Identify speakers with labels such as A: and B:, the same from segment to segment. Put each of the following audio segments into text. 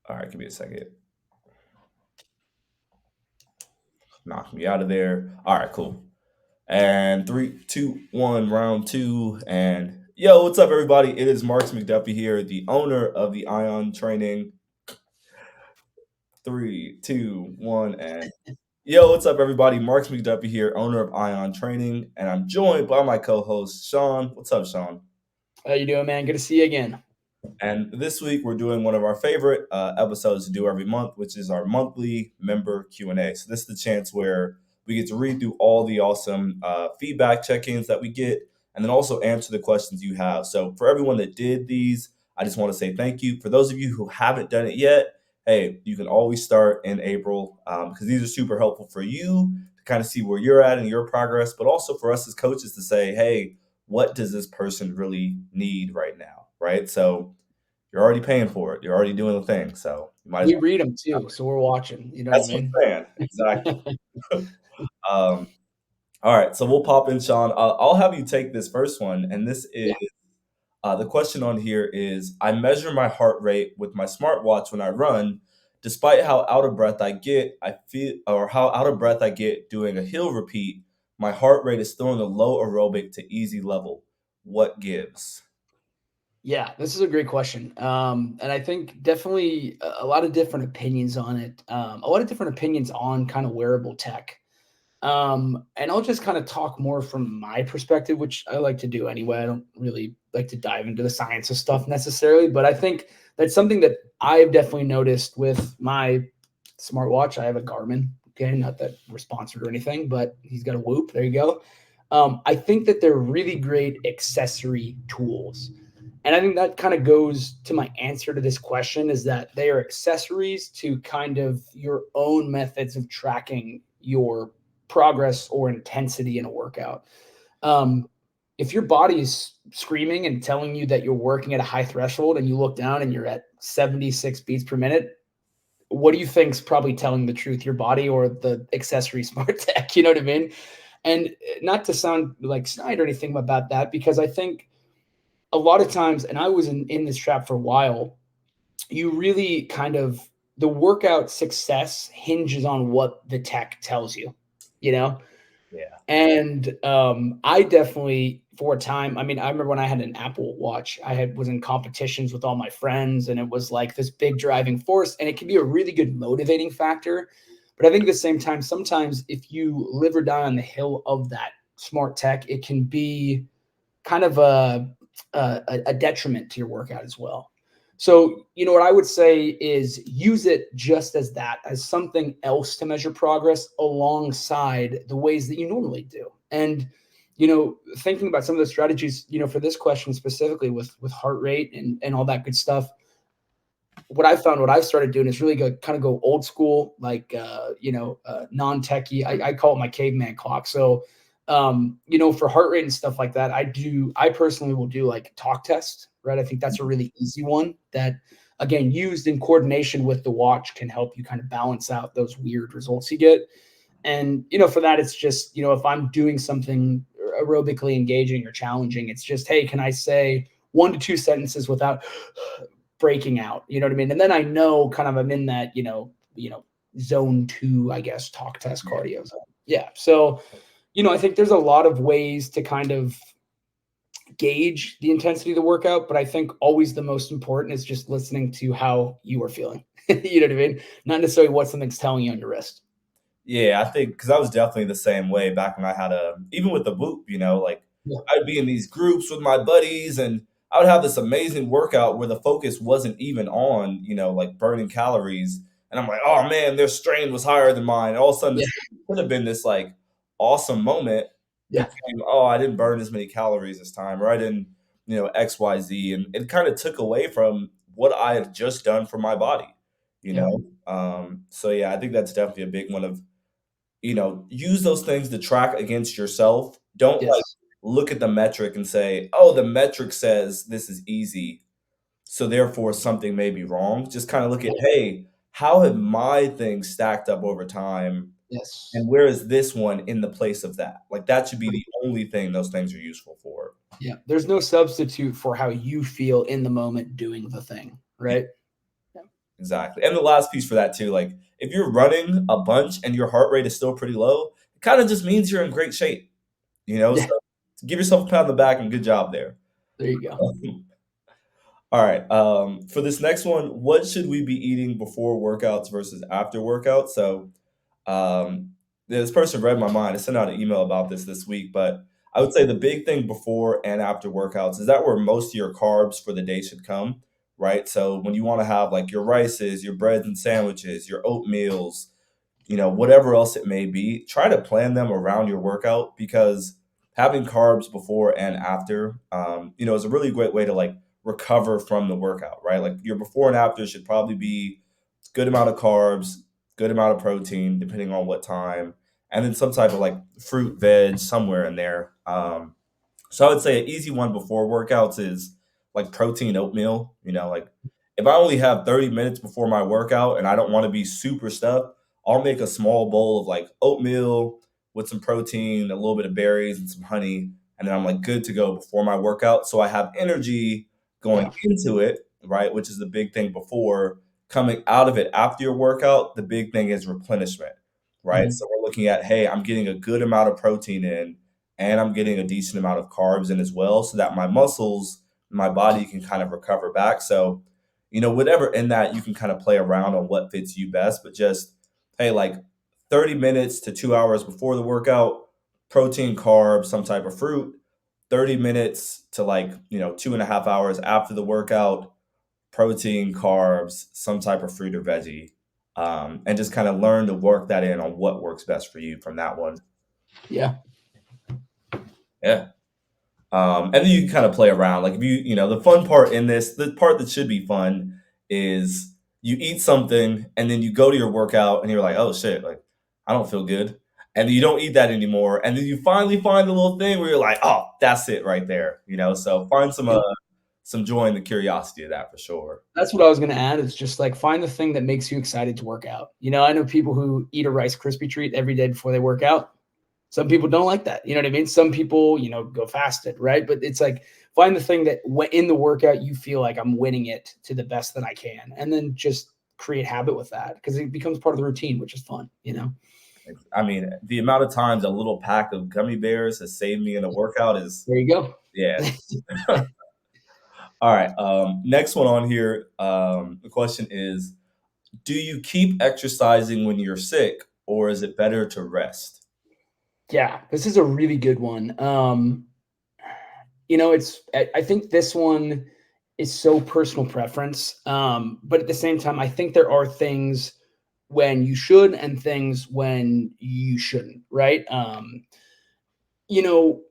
A: All right, give me a second. Knock me out of there. All right, cool. And three, two, one, round two. And yo, what's up, everybody? It is Marks McDuffie here, the owner of the Ion Training. Three, two, one, and yo, what's up, everybody? Marks McDuffie here, owner of Ion Training, and I'm joined by my co-host Sean. What's up, Sean?
B: How you doing, man? Good to see you again.
A: And this week we're doing one of our favorite episodes to do every month, which is our monthly member Q&A. So this is the chance where we get to read through all the awesome feedback check-ins that we get, and then also answer the questions you have. So for everyone that did these, I just want to say thank you. For those of you who haven't done it yet, hey, you can always start in April because these are super helpful for you to kind of see where you're at in your progress, but also for us as coaches to say, hey, what does this person really need right now, right? So you're already paying for it. You're already doing the thing. So you might as
B: We
A: well.
B: read them too, so we're watching. You know what I
A: That's what
B: mean?
A: I'm saying. Exactly. um, all right. So we'll pop in, Sean. I'll have you take this first one. And this is
B: Yeah,
A: the question on here is I measure my heart rate with my smartwatch when I run. Despite how out of breath I get, I feel, or how out of breath I get doing a hill repeat, my heart rate is still in the low aerobic to easy level. What gives?
B: yeah. This is a great question, and I think definitely a lot of different opinions on it. A lot of different opinions on kind of wearable tech. And I'll just kind of talk more from my perspective, which I like to do anyway. I don't really like to dive into the science of stuff necessarily, but I think that's something that I've definitely noticed with my smartwatch. I have a Garmin. Okay, not that we're sponsored or anything, but he's got a Whoop. There you go. I think that they're really great accessory tools. And I think that kind of goes to my answer to this question is that they are accessories to kind of your own methods of tracking your progress or intensity in a workout. Um, if your body is screaming and telling you that you're working at a high threshold and you look down and you're at 76 beats per minute, what do you think's probably telling the truth, your body or the accessory smart tech? You know what I mean? And not to sound like snide or anything about that, because I think a lot of times, and I was in this trap for a while, you really kind of the workout success hinges on what the tech tells you, you know?
A: Yeah.
B: And I definitely for a time, I mean, I remember when I had an Apple Watch, I had was in competitions with all my friends, and it was like this big driving force, and it can be a really good motivating factor. But I think at the same time, sometimes if you live or die on the hill of that smart tech, it can be kind of a detriment to your workout as well. So, you know, what I would say is use it just as that, as something else to measure progress alongside the ways that you normally do. And, you know, thinking about some of the strategies, you know, for this question specifically with heart rate and all that good stuff, what I found, what I've started doing is really go kind of go old school, like non-techie. I call it my caveman clock. So, you know, for heart rate and stuff like that, I personally will do like talk test, right? I think that's a really easy one that again used in coordination with the watch can help you kind of balance out those weird results you get. And you know, for that, it's just, you know, if I'm doing something aerobically engaging or challenging, it's just, hey, can I say 1 to 2 sentences without breaking out? You know what I mean? And then I know kind of I'm in that, zone 2, I guess, talk test
A: Yeah.
B: cardio zone. Yeah. So, you know, I think there's a lot of ways to kind of gauge the intensity of the workout, but I think always the most important is just listening to how you are feeling. You know what I mean? Not necessarily what something's telling you on your wrist.
A: Yeah, I think because I was definitely the same way back when I had even with the Whoop, like
B: Yeah.
A: I'd be in these groups with my buddies and I would have this amazing workout where the focus wasn't even on, like burning calories. And I'm like, oh man, their strain was higher than mine. And all of a sudden,
B: Yeah.
A: this could have been this like awesome moment
B: Yeah.
A: became, oh, I didn't burn as many calories this time, or I didn't, XYZ. And it kind of took away from what I had just done for my body, you
B: Yeah.
A: know? So yeah, I think that's definitely a big one of use those things to track against yourself. Don't like
B: Yes.
A: look at the metric and say, "Oh, the metric says this is easy, so therefore something may be wrong." Just kind of look at,
B: Yeah.
A: "Hey, how have my things stacked up over time,
B: Yes.
A: and where is this one in the place of that?" Like that should be the only thing those things are useful for.
B: Yeah. There's no substitute for how you feel in the moment doing the thing,
A: Yeah,
B: right? Yeah.
A: Exactly. And the last piece for that too, like if you're running a bunch and your heart rate is still pretty low, it kind of just means you're in great shape, you know? So
B: Yeah,
A: give yourself a pat on the back and good job there.
B: there you go.
A: All right. For this next one, what should we be eating before workouts versus after workouts? So, um, this person read my mind. I sent out an email about this week, but I would say the big thing before and after workouts is that where most of your carbs for the day should come, right? So when you want to have like your rices, your breads and sandwiches, your oatmeals, whatever else it may be, try to plan them around your workout because having carbs before and after, is a really great way to like recover from the workout, right? Like your before and after should probably be good amount of carbs, good amount of protein, depending on what time, and then some type of like fruit, veg, somewhere in there. So I would say an easy one before workouts is like protein oatmeal. Like if I only have 30 minutes before my workout and I don't want to be super stuffed, I'll make a small bowl of like oatmeal with some protein, a little bit of berries, and some honey. And then I'm like good to go before my workout. So I have energy going
B: Yeah.
A: into it, right? Which is the big thing before. Coming out of it after your workout, the big thing is replenishment, right?
B: Mhm.
A: So we're looking at, hey, I'm getting a good amount of protein in and I'm getting a decent amount of carbs in as well so that my muscles, my body can kind of recover back. So, whatever in that you can kind of play around on what fits you best, but just, hey, like 30 minutes to 2 hours before the workout, protein, carbs, some type of fruit, 30 minutes to like, 2.5 hours after the workout, protein, carbs, some type of fruit or veggie. And just kind of learn to work that in on what works best for you from that one.
B: Yeah.
A: Yeah. And then you can kind of play around. Like if the fun part in this, the part that should be fun is you eat something and then you go to your workout and you're like, oh shit, like I don't feel good. And then you don't eat that anymore. And then you finally find the little thing where you're like, oh, that's it right there. So find some joy in the curiosity of that for sure.
B: That's what I was gonna add is just like find the thing that makes you excited to work out. I know people who eat a Rice Krispie treat every day before they work out. Some people don't like that. You know what I mean? Some people, go fasted, right? But it's like find the thing that in the workout you feel like I'm winning it to the best that I can, and then just create habit with that because it becomes part of the routine, which is fun.
A: I mean, the amount of times a little pack of gummy bears has saved me in a workout is,
B: There you go.
A: yeah. All right. Next one on here. The question is, do you keep exercising when you're sick, or is it better to rest?
B: Yeah, this is a really good one. I think this one is so personal preference. But at the same time, I think there are things when you should and things when you shouldn't, right? You know,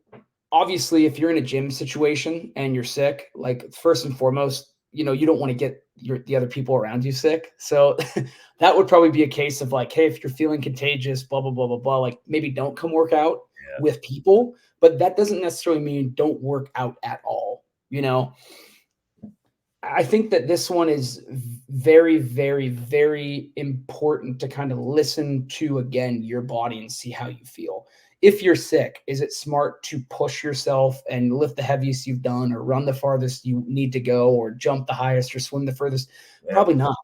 B: Obviously, if you're in a gym situation and you're sick, like first and foremost, you don't want to get the other people around you sick. So that would probably be a case of like, hey, if you're feeling contagious, blah blah blah blah blah, like maybe don't come work out
A: Yeah,
B: with people. But that doesn't necessarily mean don't work out at all. I think that this one is very, very, very important to kind of listen to again your body and see how you feel. If you're sick, is it smart to push yourself and lift the heaviest you've done, or run the farthest you need to go, or jump the highest, or swim the furthest?
A: yeah,
B: Probably not.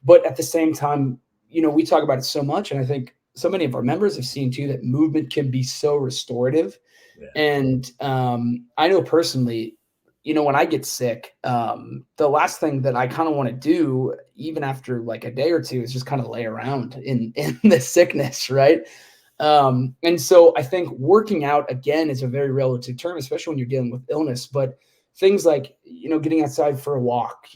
B: But at the same time, we talk about it so much, and I think so many of our members have seen too that movement can be so restorative.
A: yeah,
B: And I know personally, when I get sick, the last thing that I kind of want to do, even after like a day or two, is just kind of lay around in the sickness, right? And so I think working out again is a very relative term, especially when you're dealing with illness. But things like getting outside for a walk,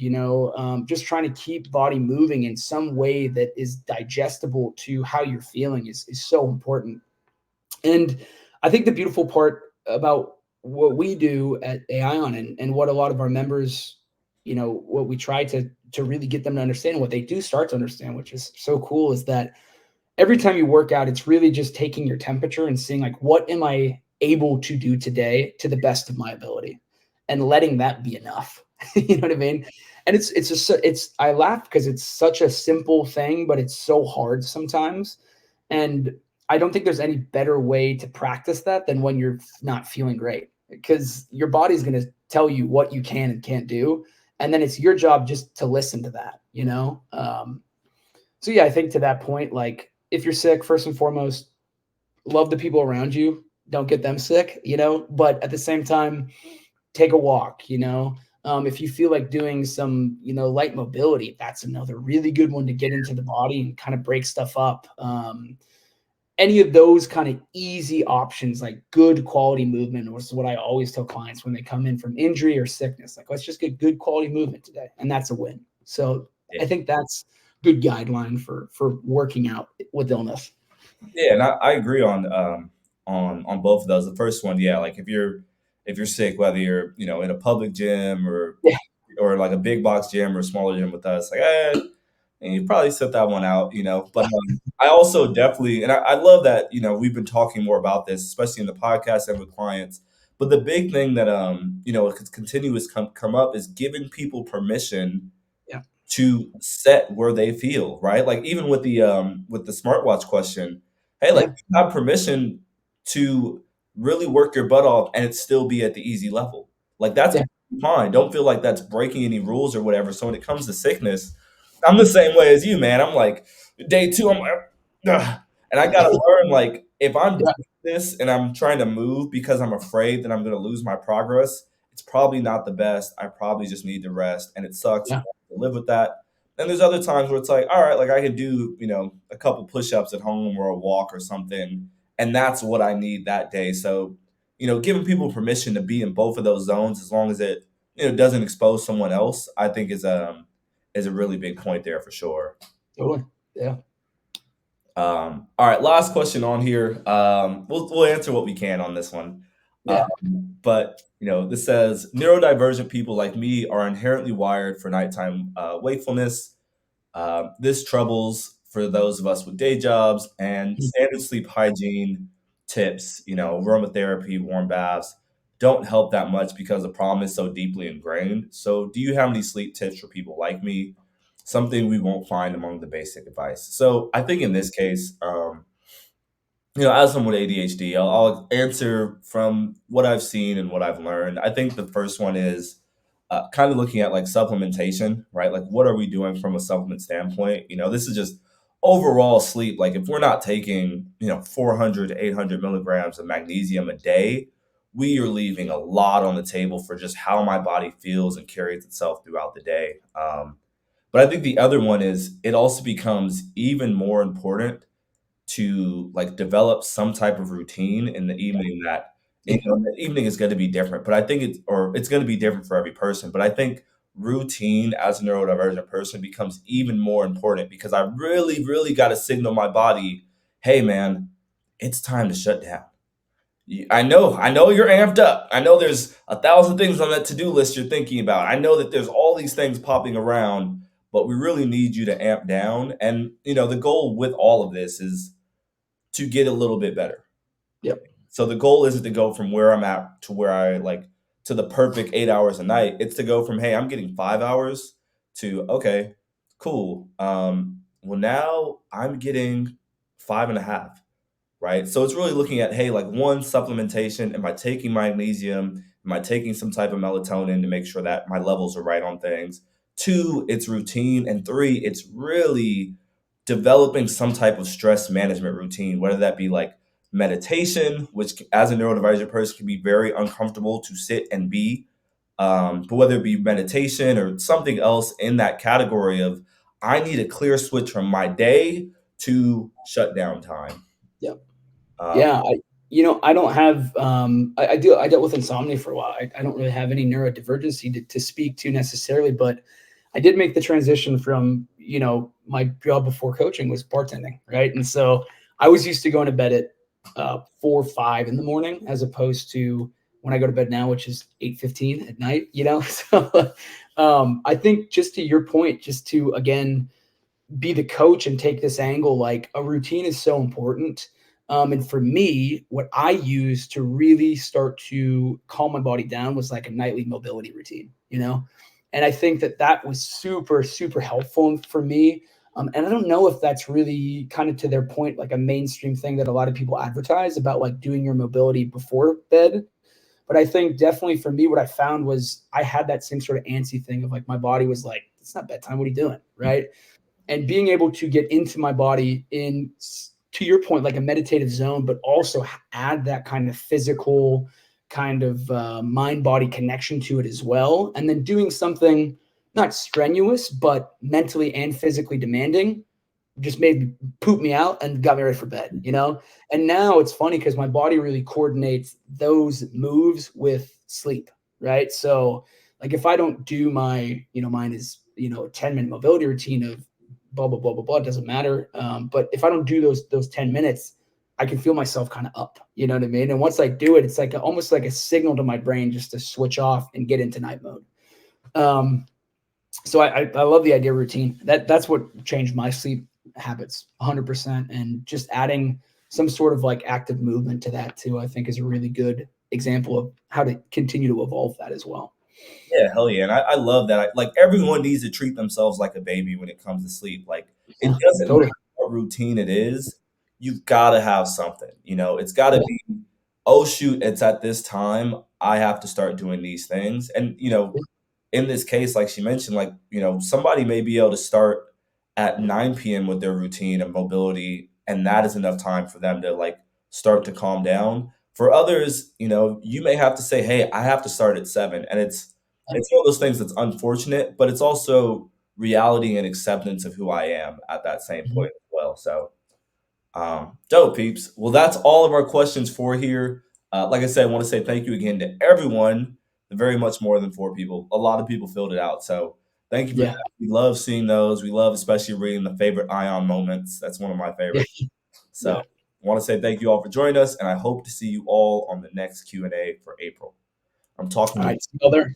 B: just trying to keep body moving in some way that is digestible to how you're feeling is so important. And I think the beautiful part about what we do at Aion and what a lot of our members, what we try to really get them to understand, and what they do start to understand, which is so cool, is that every time you work out, it's really just taking your temperature and seeing like, what am I able to do today to the best of my ability, and letting that be enough. You know what I mean? And it's just it's I laugh because it's such a simple thing, but it's so hard sometimes. And I don't think there's any better way to practice that than when you're not feeling great, because your body's going to tell you what you can and can't do. And then it's your job just to listen to that, so yeah, I think to that point, like if you're sick, first and foremost, love the people around you. Don't get them sick, but at the same time, take a walk, if you feel like doing some, light mobility, that's another really good one to get into the body and kind of break stuff up. Any of those kind of easy options, like good quality movement, which is what I always tell clients when they come in from injury or sickness. Like, let's just get good quality movement today, and that's a win. So
A: Yeah.
B: I think that's good guideline for working out with illness.
A: Yeah, and I agree on both of those. The first one, yeah, like if you're sick, whether you're in a public gym
B: Yeah,
A: or like a big box gym or a smaller gym with us, like and you probably set that one out. But I also definitely, and I love that we've been talking more about this, especially in the podcast and with clients. But the big thing that continuous come up is giving people permission
B: yeah,
A: to set where they feel, right? Like even with the smartwatch question, hey, like
B: yeah,
A: you have permission to really work your butt off and it still be at the easy level. Like that's
B: yeah,
A: fine. Don't feel like that's breaking any rules or whatever. So when it comes to sickness, I'm the same way as you, man. I'm like day two, I'm like, ugh. And I gotta learn like if I'm
B: yeah,
A: doing this and I'm trying to move because I'm afraid that I'm gonna lose my progress, it's probably not the best. I probably just need to rest, and it sucks
B: yeah,
A: to live with that. And there's other times where it's like, all right, like I can do, a couple push-ups at home or a walk or something, and that's what I need that day. So, giving people permission to be in both of those zones as long as it, doesn't expose someone else, I think is a really big point there for sure.
B: totally. Yeah,
A: All right, last question on here. We'll answer what we can on this one.
B: yeah,
A: But this says neurodivergent people like me are inherently wired for nighttime wakefulness. This troubles for those of us with day jobs and standard sleep hygiene tips, aromatherapy, warm baths don't help that much because the problem is so deeply ingrained. So, do you have any sleep tips for people like me? Something we won't find among the basic advice. So, I think in this case, as someone with ADHD, I'll answer from what I've seen and what I've learned. I think the first one is kind of looking at like supplementation, right? Like, what are we doing from a supplement standpoint? This is just overall sleep. Like, if we're not taking, 400 to 800 milligrams of magnesium a day, we are leaving a lot on the table for just how my body feels and carries itself throughout the day. But I think the other one is it also becomes even more important to like develop some type of routine in the evening that
B: yeah,
A: the evening is going to be different, but I think it's going to be different for every person. But I think routine as a neurodivergent person becomes even more important because I really, really got to signal my body, hey man, it's time to shut down. I know you're amped up. I know there's 1,000 things on that to-do list you're thinking about. I know that there's all these things popping around, but we really need you to amp down. And the goal with all of this is to get a little bit better.
B: yep,
A: So the goal isn't to go from where I'm at to where I like to the perfect 8 hours a night. It's to go from, hey, I'm getting 5 hours to, okay, cool. Well, now I'm getting five and a half, right? So it's really looking at, hey, like one, supplementation. Am I taking magnesium? Am I taking some type of melatonin to make sure that my levels are right on things? Two, it's routine. And three, it's really developing some type of stress management routine, whether that be like meditation, which as a neurodivergent person can be very uncomfortable to sit and be, but whether it be meditation or something else in that category of, I need a clear switch from my day to shutdown time.
B: yep.
A: Um,
B: Yeah, I don't have, I dealt with insomnia for a while. I don't really have any neurodivergency to speak to necessarily, but I did make the transition from, my job before coaching was bartending, right? And so I was used to going to bed at 4 or 5 in the morning, as opposed to when I go to bed now, which is 8:15 at night. So I think just to your point, just to again be the coach and take this angle, like a routine is so important. And for me, what I used to really start to calm my body down was like a nightly mobility routine. And I think that was super, super helpful for me. And I don't know if that's really kind of to their point, like a mainstream thing that a lot of people advertise about like doing your mobility before bed. But I think definitely for me, what I found was I had that same sort of antsy thing of like my body was like, it's not bedtime. What are you doing? Right. And being able to get into my body in, to your point, like a meditative zone, but also add that kind of physical kind of mind body connection to it as well. And then doing something not strenuous, but mentally and physically demanding just made poop me out and got me ready for bed, you know? And now it's funny because my body really coordinates those moves with sleep, right? So like if I don't do my, mine is, a 10-minute mobility routine of blah, blah, blah, blah, blah, it doesn't matter. But if I don't do those 10 minutes, I can feel myself kind of up, you know what I mean? And once I do it, it's like almost like a signal to my brain just to switch off and get into night mode. So I love the idea of routine. That's what changed my sleep habits 100%. And just adding some sort of like active movement to that too, I think is a really good example of how to continue to evolve that as well.
A: Yeah, hell yeah, and I love that. Like everyone needs to treat themselves like a baby when it comes to sleep. Like it
B: Yeah,
A: doesn't matter
B: totally.
A: what routine it is, you've got to have something. It's got to be, oh shoot, it's at this time. I have to start doing these things, and in this case, like she mentioned, like, somebody may be able to start at 9 p.m. with their routine of mobility, and that is enough time for them to like start to calm down. For others, you may have to say, hey, I have to start at 7. And it's one of those things that's unfortunate, but it's also reality and acceptance of who I am at that same
B: Mhm.
A: point as well. So dope, peeps. Well, that's all of our questions for here. Like I said, I want to say thank you again to everyone. Very much more than 4 people. A lot of people filled it out. So thank you for that.
B: Yeah.
A: We love seeing those. We love especially reading the favorite Ion moments. That's one of my
B: Yeah.
A: favorites. So
B: Yeah.
A: I want to say thank you all for joining us, and I hope to see you all on the next Q&A for April. I'm talking
B: All
A: to
B: right. See you all there.